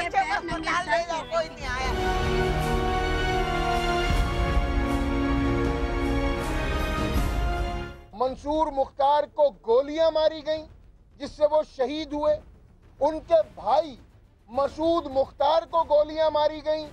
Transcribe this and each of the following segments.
बच्चे को अस्पताल ले जाओ, कोई नहीं आया। मंसूर मुख्तार को गोलियां मारी गईं जिससे वो शहीद हुए। उनके भाई मसूद मुख्तार को गोलियां मारी गईं,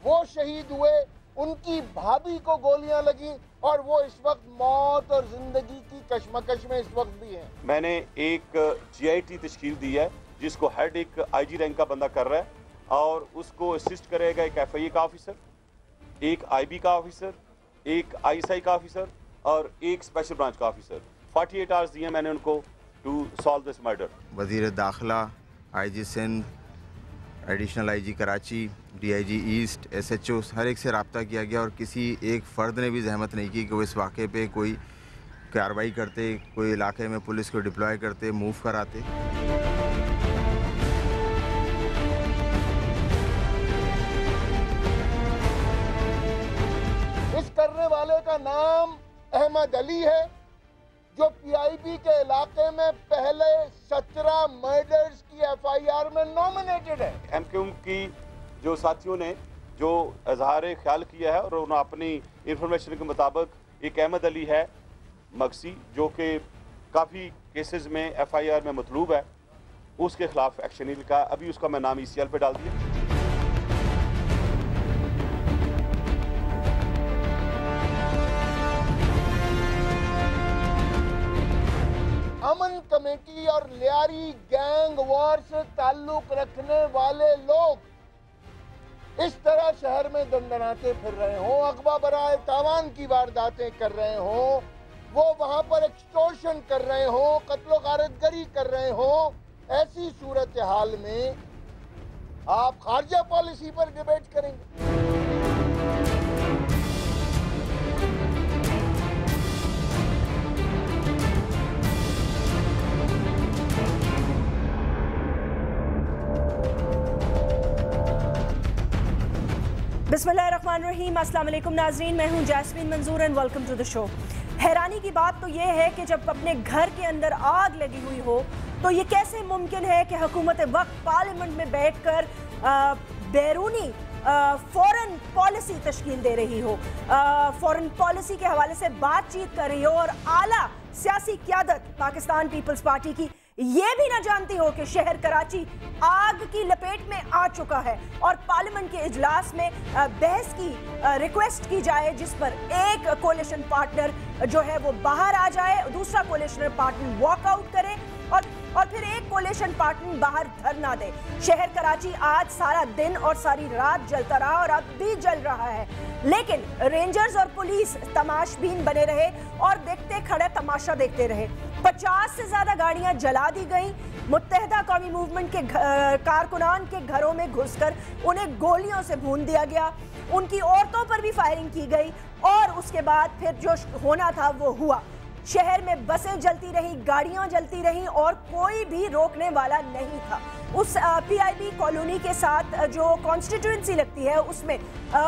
वो शहीद हुए। उनकी भाभी को गोलियां लगी और वो इस वक्त मौत और जिंदगी की कशमकश में इस वक्त भी हैं। मैंने एक GIT तश्कील दी है जिसको हेड एक IG रैंक का बंदा कर रहा है और उसको असिस्ट करेगा एक FIA का ऑफिसर, एक IB का ऑफिसर, एक ISI का ऑफिसर और एक स्पेशल ब्रांच का ऑफिसर। 48 आवर्स दिए मैंने उनको टू सॉल्व दिस मर्डर। वज़ीर दाखिला, IG Sindh, additional IG Karachi, DIG east, SHO हर एक से रब्ता किया गया और किसी एक फ़र्द ने भी जहमत नहीं की कि वो इस वाक़े पे कोई कार्रवाई करते, कोई इलाके में पुलिस को डिप्लॉय करते, मूव कराते। इस करने वाले का नाम अहमद अली है जो PIB के इलाके में पहले 17 मर्डर्स की FIR में नॉमिनेटेड है। MQM की जो साथियों ने जो इजहार ख्याल किया है और उन्होंने अपनी इंफॉर्मेशन के मुताबिक एक अहमद अली है मक्सी जो कि काफ़ी केसेस में FIR में मतलूब है, उसके खिलाफ एक्शन नहीं लिखा। अभी उसका मैं नाम ECL पे डाल दिया। अमन कमेटी और लियारी गैंग वॉर से ताल्लुक रखने वाले लोग इस तरह शहर में दंदनाते फिर रहे हों, अगवा बराए तावान की वारदातें कर रहे हों, वो वहां पर एक्सटॉर्शन कर रहे हों, कत्लो गारतगरी कर रहे हों, ऐसी सूरत हाल में आप खारजा पॉलिसी पर डिबेट करेंगे। बिस्मिल्लाहिर्रहमानिर्रहीम, अस्सलाम वालेकुम नाज़रीन, मैं हूं Jasmine Manzoor and welcome to the show. हैरानी की बात तो ये है कि जब अपने घर के अंदर आग लगी हुई हो तो ये कैसे मुमकिन है कि हुकूमत वक्त पार्लियामेंट में बैठकर बैरूनी फॉरेन पॉलिसी तश्कील दे रही हो, फॉरेन पॉलिसी के हवाले से बातचीत कर रही हो और आला सियासी क़यादत पाकिस्तान पीपल्स पार्टी की ये भी ना जानती हो कि शहर कराची आग की लपेट में आ चुका है और पार्लियामेंट के इजलास में बहस की रिक्वेस्ट की जाए जिस पर एक कोलिशन पार्टनर जो है वो बाहर आ जाए, दूसरा कोलिशन पार्टनर वॉकआउट करे और फिर एक कोलिशन पार्टनर बाहर धरना दे। शहर कराची आज सारा दिन और सारी रात जलता रहा और अब भी जल रहा है, लेकिन रेंजर्स और पुलिस तमाशबीन बने रहे और देखते खड़े तमाशा देखते रहे। 50 से ज्यादा गाड़ियां जला दी गई। मुत्तहिदा कौमी मूवमेंट के कारकुनान के घरों में घुसकर उन्हें गोलियों से भून दिया गया, उनकी औरतों पर भी फायरिंग की गई और उसके बाद फिर जो होना था वो हुआ। शहर में बसें जलती रही, गाड़ियां जलती रहीं और कोई भी रोकने वाला नहीं था। उस PIB कॉलोनी के साथ जो कॉन्स्टिट्यूंसी लगती है उसमें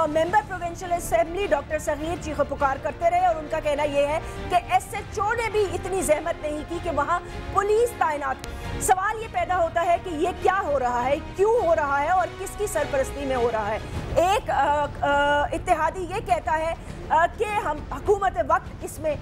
member provincial assembly doctor Saghir चीख पुकार करते रहे और उनका कहना यह है कि SHO ने भी इतनी जहमत नहीं की कि वहां पुलिस तैनात। सवाल ये पैदा होता है कि ये क्या हो रहा है, क्यों हो रहा है और किसकी सरपरस्ती में हो रहा है। एक इत्तेहादी ये कहता है कि हम हुकूमत वक्त इसमें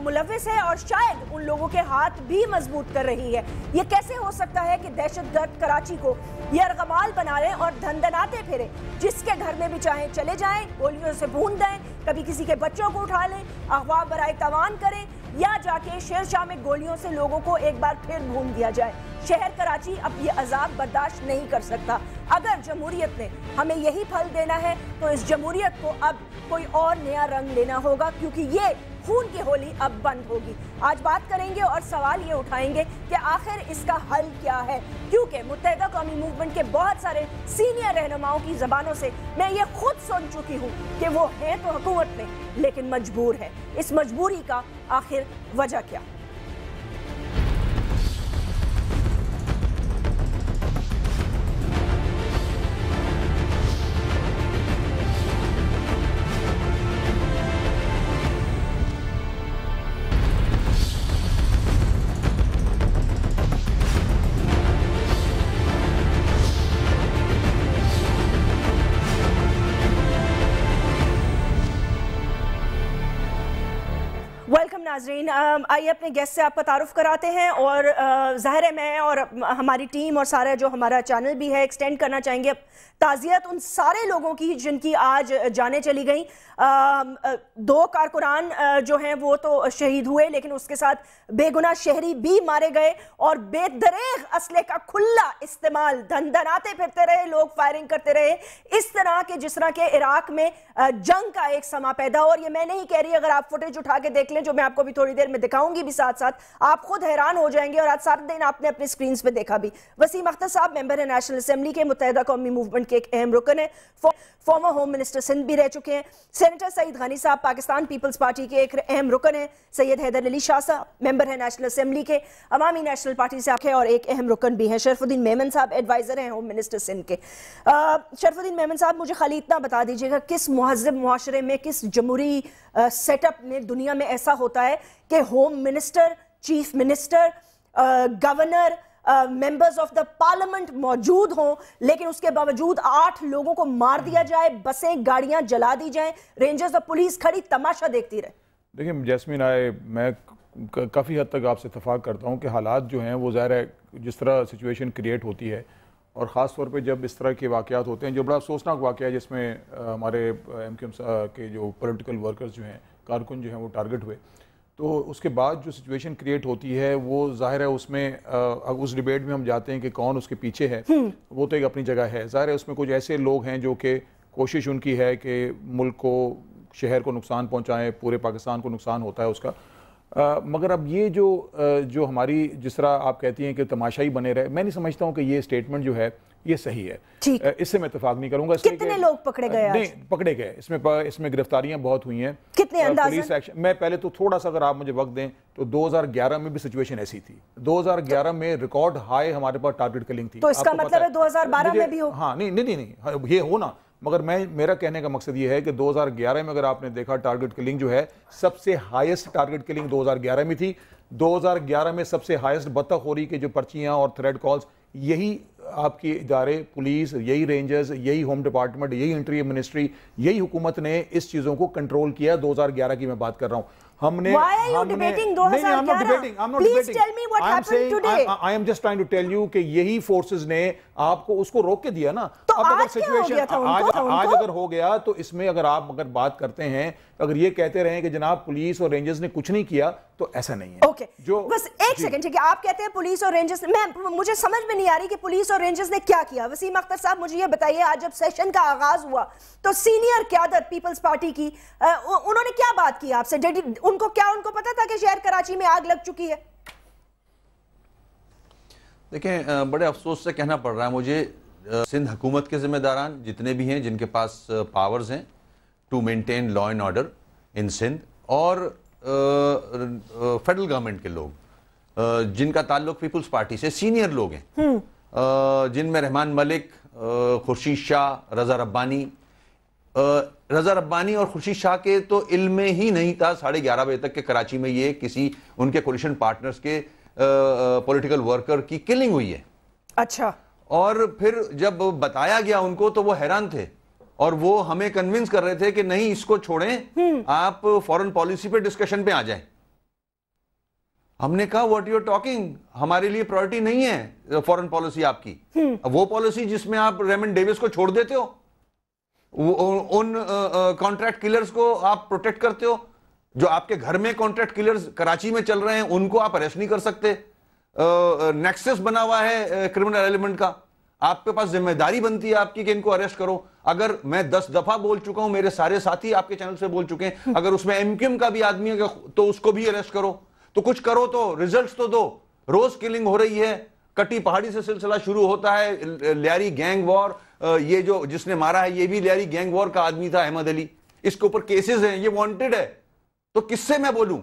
मुलव्विस है और शायद उन लोगों के हाथ भी मजबूत कर रही है। ये कैसे हो सकता है कि दहशतगर्द कराची को यरगमाल बना रहे और धंधनाते फिरे, जिसके घर में भी चाहे चले जाएं, गोलियों से भून दें, कभी किसी के बच्चों को उठा लें, अगवा बराए तवान करें या जाके शेरशाह में गोलियों से लोगों को एक बार फिर भून दिया जाए। शहर कराची अब ये अजाब बर्दाश्त नहीं कर सकता। अगर जमहूरियत ने हमें यही फल देना है तो इस जमहूरियत को अब कोई और नया रंग लेना होगा, क्योंकि ये खून की होली अब बंद होगी। आज बात करेंगे और सवाल ये उठाएंगे कि आखिर इसका हल क्या है, क्योंकि मुत्तहिदा कौमी मूवमेंट के बहुत सारे सीनियर रहनुमाओं की ज़बानों से मैं ये खुद सुन चुकी हूँ कि वो हैं तो हुकूमत में लेकिन मजबूर है। इस मजबूरी का आखिर वजह क्या? नाजरीन, आइए अपने गेस्ट से आपका तारुफ कराते हैं और ज़ाहिर है मैं और हमारी टीम और सारा जो हमारा चैनल भी है एक्सटेंड करना चाहेंगे ताज़ियत उन सारे लोगों की जिनकी आज जानें चली गई। 2 कारकुनान जो हैं वो तो शहीद हुए, लेकिन उसके साथ बेगुनाह शहरी भी मारे गए और बेदरेग असले का खुला इस्तेमाल, धनधनाते फिरते रहे लोग, फायरिंग करते रहे, इस तरह के जिस तरह के इराक में जंग का एक समा पैदा। और ये मैं नहीं कह रही, अगर आप फुटेज उठा के देख लें जो मैं आपको भी थोड़ी देर में दिखाऊंगी भी साथ साथ, आप खुद हैरान हो जाएंगे। और आज सारा दिन आपने अपने स्क्रीन पे देखा भी। वसीम अख्तर साहब मेंबर है नेशनल असेंबली के, मुत्तहिदा कौमी मूवमेंट के एक अहम रुकन है, फॉर्मर होम मिनिस्टर सिंध भी रह चुके हैं। सेनेटर सईद गनी साहब पाकिस्तान पीपल्स पार्टी के एक अहम रुकन है। सैयद हैदर अली शाह साहब मेंबर है नेशनल असेंबली के, अवामी नेशनल पार्टी से आखे और एक अहम रुकन भी हैं। शरफुद्दीन मेमन साहब एडवाइजर हैं होम मिनिस्टर सिंध के। शरफुद्दीन मेमन साहब, मुझे खाली इतना बता दीजिएगा, किस मुहज़्ज़ब मुआशरे में, किस जमहूरी सेटअप में दुनिया में ऐसा होता है कि home minister, chief minister, governor, members of the parliament मौजूद हों, लेकिन उसके बावजूद 8 लोगों को मार दिया जाए, बसें गाड़ियां जला दी जाएं, रेंजर्स और पुलिस खड़ी तमाशा देखती रहे? देखिए जैस्मीन, मैं काफ़ी हद तक आपसे इत्तफाक करता हूं कि हालात जो हैं वो ज़ाहिर है जिस तरह सिचुएशन क्रिएट होती है और ख़ास तौर पे जब इस तरह के वाक़यात होते हैं, जो बड़ा अफसोसनाक वाक़या है जिसमें हमारे MQM के जो पॉलिटिकल वर्कर्स जो हैं, कारकुन जो हैं वो टारगेट हुए, तो उसके बाद जो सिचुएशन क्रिएट होती है वो ज़ाहिर है उसमें उस डिबेट में हम जाते हैं कि कौन उसके पीछे है, वो तो एक अपनी जगह है। ज़ाहिर है उसमें कुछ ऐसे लोग हैं जो कि कोशिश उनकी है कि मुल्क को, शहर को नुकसान पहुंचाएं, पूरे पाकिस्तान को नुकसान होता है उसका। मगर अब ये जो हमारी जिस तरह आप कहती हैं कि तमाशाई बने रहे, मैं नहीं समझता हूँ कि ये स्टेटमेंट जो है ये सही है। इससे मैं इत्तेफाक नहीं करूंगा। कितने लोग पकड़े गए? नहीं पकड़े गए, इसमें गिरफ्तारियां बहुत हुई हैं। कितने अंदाज़न? पुलिस एक्शन, मैं पहले तो थोड़ा सा अगर आप मुझे वक्त दें तो 2011 में भी सिचुएशन ऐसी थी। 2011 में रिकॉर्ड हाई हमारे पास टारगेट किलिंग थी। तो इसका मतलब है 2012 में भी हो? हाँ, नहीं ये हो ना, मगर मेरा कहने का मकसद ये है कि 2011 में अगर आपने देखा टारगेट किलिंग जो है सबसे हाईएस्ट टारगेट किलिंग 2011 में थी। 2011 में सबसे हाईएस्ट बत्तखोरी के जो पर्चियां और थ्रेड कॉल्स, यही आपके इदारे, पुलिस, यही रेंजर्स, यही होम डिपार्टमेंट, यही इंटीरियर मिनिस्ट्री, यही हुकूमत ने इस चीजों को कंट्रोल किया। 2011 की मैं बात कर रहा हूं। हमने Why are you debating 2011? I'm not debating. Please tell me what happened today. I am just trying to tell you कि यही फोर्सेस ने आपको उसको रोक के दिया ना। तो अब अगर आज सिचुएशन आज अगर हो गया तो इसमें अगर बात करते हैं, अगर ये कहते रहे कि जनाब पुलिस और रेंजर्स ने कुछ नहीं किया, तो ऐसा नहीं है। ओके, बस एक सेकंड, ठीक है, आप कहते हैं पुलिस और रेंजर्स, मुझे समझ में नहीं आ रही कि पुलिस और रेंजर्स ने क्या किया। वसीम अख्तर साहब, मुझे ये बताइए, आज जब सेशन का आगाज हुआ तो सीनियर क़यादत पीपल्स पार्टी की उन्होंने क्या बात की आपसे? उनको पता था कि शहर कराची में आग लग चुकी है? देखें, बड़े अफसोस से कहना पड़ रहा है मुझे, सिंध हुकूमत के जिम्मेदारान जितने भी हैं जिनके पास पावर्स हैं to maintain law and order in Sindh, और फेडरल गवर्नमेंट के लोग जिनका ताल्लुक पीपल्स पार्टी से, सीनियर लोग हैं, जिनमें रहमान मलिक, खुर्शीद शाह, रजा रब्बानी और खुर्शीद शाह के तो इल्म में ही नहीं था 11:30 बजे तक के कराची में ये किसी उनके कोलिशन पार्टनर्स के पॉलिटिकल वर्कर की किलिंग हुई है। अच्छा। और फिर जब बताया गया उनको तो वो हैरान थे और वो हमें कन्विंस कर रहे थे कि नहीं इसको छोड़ें, आप फॉरेन पॉलिसी पे डिस्कशन पे आ जाएं। हमने कहा व्हाट यू आर टॉकिंग, हमारे लिए प्रायोरिटी नहीं है फॉरेन पॉलिसी आपकी। वो पॉलिसी जिसमें आप रेमंड डेविस को छोड़ देते हो, उन कॉन्ट्रैक्ट किलर्स को आप प्रोटेक्ट करते हो, जो आपके घर में कॉन्ट्रैक्ट किलर्स कराची में चल रहे हैं उनको आप अरेस्ट नहीं कर सकते। नेक्सस बना हुआ है क्रिमिनल एलिमेंट का, आपके पास जिम्मेदारी बनती है आपकी कि इनको अरेस्ट करो। अगर मैं 10 दफा बोल चुका हूं, मेरे सारे साथी आपके चैनल से बोल चुके हैं, अगर उसमें MQM का भी आदमी है तो उसको भी अरेस्ट करो, तो कुछ करो, तो रिजल्ट्स तो दो। रोज किलिंग हो रही है, कटी पहाड़ी से सिलसिला शुरू होता है, लियारी गैंग वॉर, ये जो जिसने मारा है ये भी लियारी गैंग वॉर का आदमी था, अहमद अली, इसके ऊपर केसेस हैं, ये वांटेड है। तो किससे मैं बोलूं?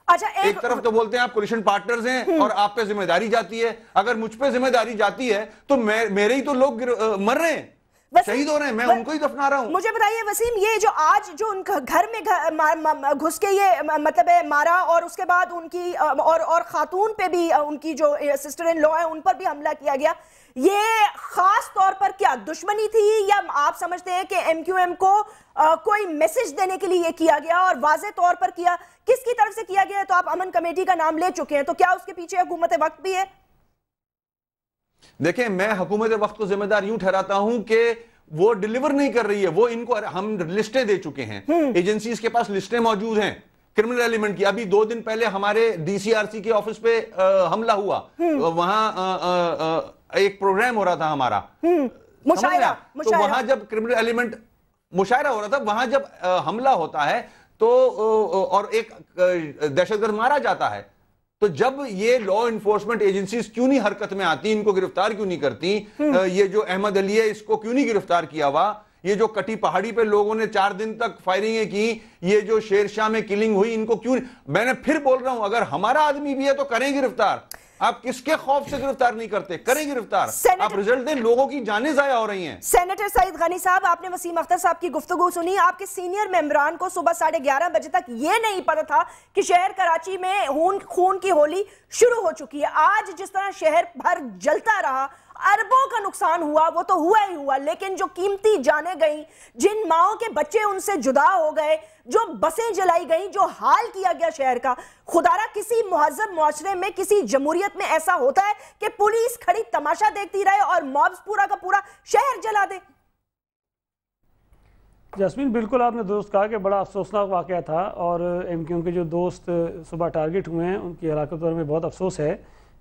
अच्छा, एक तरफ तो बोलते हैं आप कोलिशन पार्टनर्स हैं और आप पे जिम्मेदारी जाती है, अगर मुझ पे जिम्मेदारी जाती है तो मेरे ही तो लोग मर रहे हैं, शहीद हो रहे हैं, मैं उनको ही दफना रहा हूं। मुझे बताइए वसीम, ये जो आज जो उनका घर में घुस के ये मतलब है मारा, और उसके बाद उनकी और खातून पे भी उनकी जो सिस्टर इन लॉ है उन पर भी हमला किया गया, یہ خاص طور پر کیا دشمنی تھی یا آپ سمجھتے ہیں کہ ایم کیو ایم کو کوئی میسج دینے کے لیے یہ کیا گیا اور واضح طور پر کیا کس کی طرف سے کیا گیا ہے؟ تو آپ امن کمیٹی کا نام لے چکے ہیں، تو کیا اس کے پیچھے حکومت وقت بھی ہے؟ دیکھیں میں حکومت وقت کو ذمہ دار یوں ٹھہراتا ہوں کہ وہ ڈیلیور نہیں کر رہی ہے. وہ ان کو ہم لسٹیں دے چکے ہیں، ایجنسیز کے پاس لسٹیں موجود ہیں کرمنل ایلیمنٹ کی. ابھی 2 دن پہلے ہمارے ڈی سی آر سی کے آفس پہ حملہ ہوا، وہاں ایک پروگرام ہو رہا تھا ہمارا مشاعرہ، تو وہاں جب کرمنل ایلیمنٹ مشاعرہ ہو رہا تھا، وہاں جب حملہ ہوتا ہے تو اور ایک دہشت گرد مارا جاتا ہے، تو جب یہ لا انفورسمنٹ ایجنسیز کیوں نہیں حرکت میں آتی، ان کو گرفتار کیوں نہیں کرتی؟ یہ جو احمد علی ہے اس کو کیوں نہیں گرفتار کیا ہوا؟ یہ جو کٹی پہاڑی پہ لوگوں نے 4 دن تک فائرنگیں کی، یہ جو شیر شاہ میں کلنگ ہوئی، ان کو کیوں نہیں؟ میں نے پھر بول رہا ہوں اگر ہمارا آدمی بھی ہے تو کریں گرفتار. آپ کس کے خوف سے گرفتار نہیں کرتے؟ کریں گرفتار. آپ رزلٹ دیں، لوگوں کی جانیں ضائع ہو رہی ہیں. سینیٹر سعید غنی صاحب، آپ نے وسیم اختر صاحب کی گفتگو سنی. آپ کے سینئر ممبران کو صبح 11:30 بجے تک یہ نہیں پتا تھا کہ شہر کراچی میں خون کی ہولی شروع ہو چکی ہے. آج جس طرح شہر بھر جلتا رہا، اربوں کا نقصان ہوا، وہ تو ہوا ہی ہوا، لیکن جو قیمتی جانیں گئیں، جن ماؤں کے بچے ان سے جدا ہو گئے، جو بسیں جلائی گئیں، جو حال کیا گیا شہر کا، خدارہ کسی مہذب معاشرے میں، کسی جمہوریت میں ایسا ہوتا ہے کہ پولیس کھڑی تماشا دیکھتی رہے اور مابز پورا کا پورا شہر جلا دے؟ جاسمین بالکل آپ نے درست کہا کہ بڑا افسوسناک واقعہ تھا، اور ایم کیو کے جو دوست صبح ٹارگٹ ہوئے ہیں ان کی ہلاکت پر ہمیں بہت افسوس ہے.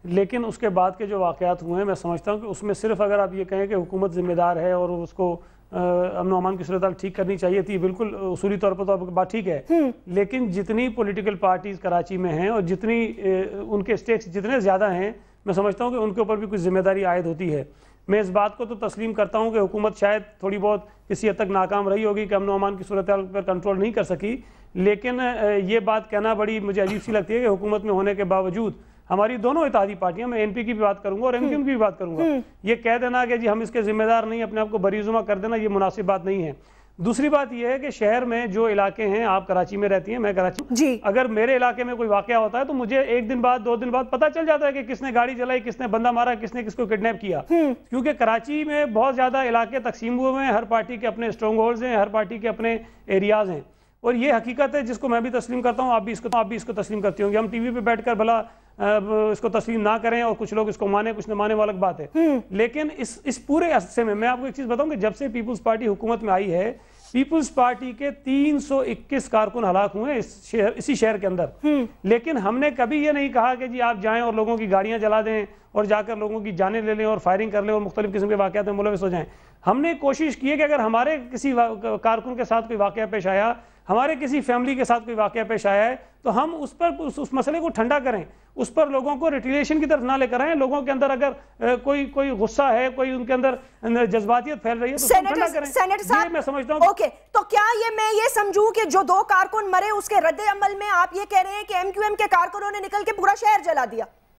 لیکن اس کے بعد کے جو واقعات ہوئے ہیں، میں سمجھتا ہوں کہ اس میں صرف اگر آپ یہ کہیں کہ حکومت ذمہ دار ہے اور اس کو امن و امان کی صورتحال ٹھیک کرنی چاہیے تھی، بالکل اصولی طور پر تو آپ کی بات ٹھیک ہے، لیکن جتنی پولیٹیکل پارٹیز کراچی میں ہیں اور جتنی ان کے اسٹیکس جتنے زیادہ ہیں، میں سمجھتا ہوں کہ ان کے اوپر بھی کچھ ذمہ داری عائد ہوتی ہے. میں اس بات کو تو تسلیم کرتا ہوں کہ حکومت شاید تھوڑی بہت کسی حد تک ناکام رہی ہوگی کہ امن و امان کی صورتحال پر کنٹرول نہیں کر سکی، لیکن یہ بات کہنا بڑی مجھے عجیب سی لگتی ہے کہ حکومت میں ہونے کے باوجود ہماری دونوں اتحادی پارٹیاں، میں این پی کی بھی بات کروں گا اور ایم کیو کی بھی بات کروں گا، یہ کہہ دینا کہ جی ہم اس کے ذمہ دار نہیں، اپنے آپ کو بری زمہ کر دینا، یہ مناسب بات نہیں ہے. دوسری بات یہ ہے کہ شہر میں جو علاقے ہیں، آپ کراچی میں رہتی ہیں، میں کراچی جی، اگر میرے علاقے میں کوئی واقعہ ہوتا ہے تو مجھے 1 دن بعد 2 دن بعد پتہ چل جاتا ہے کہ کس نے گاڑی چلائی، کس نے بندہ مارا، کس نے کس کو کڈنیپ کیا، کیونکہ کراچی میں بہت زیادہ علاقے تقسیم ہوئے ہیں، ہر پارٹی کے اپنے اسٹرانگ ہولڈز ہیں، ہر پارٹی کے اپنے ایریاز ہیں، اور یہ حقیقت ہے جس کو میں بھی تسلیم کرتا ہوں، آپ بھی اس کو تسلیم کرتی ہوں گے. ہم ٹی وی پہ بیٹھ کر بھلا اس کو تسلیم نہ کریں اور کچھ لوگ اس کو مانیں، کچھ نہ مانے، وہ الگ بات ہے، لیکن اس پورے عرصے میں آپ کو ایک چیز بتاؤں کہ جب سے پیپلز پارٹی حکومت میں آئی ہے، پیپلز پارٹی کے 321 کارکن ہلاک ہوئے ہیں اسی شہر کے اندر، لیکن ہم نے کبھی یہ نہیں کہا کہ جی آپ جائیں اور لوگوں کی گاڑیاں جلا دیں اور جا کر لوگوں کی جانیں لے لیں اور فائرنگ کر لیں اور مختلف قسم کے واقعات میں ملوث ہو جائیں. ہم نے کوشش کی ہے کہ اگر ہمارے کسی کارکن کے ساتھ کوئی واقعہ پیش آیا، ہمارے کسی فیملی کے ساتھ کوئی واقعہ پیش آیا ہے، تو ہم اس پر اس مسئلے کو ٹھنڈا کریں، اس پر لوگوں کو ریٹیلیشن کی طرف نہ لے کر آئیں. لوگوں کے اندر اگر کوئی غصہ ہے، کوئی ان کے اندر جذباتیت پھیل رہی ہے تو ٹھنڈا کریں. یہ میں سمجھتا ہوں. اوکے، تو کیا میں یہ سمجھوں کہ جو 2 کارکن مرے اس کے رد عمل میں آپ یہ کہہ رہے ہیں کہ ایم کیو ایم کے کارکنوں نے نکل کے پورا شہر جلا دیا؟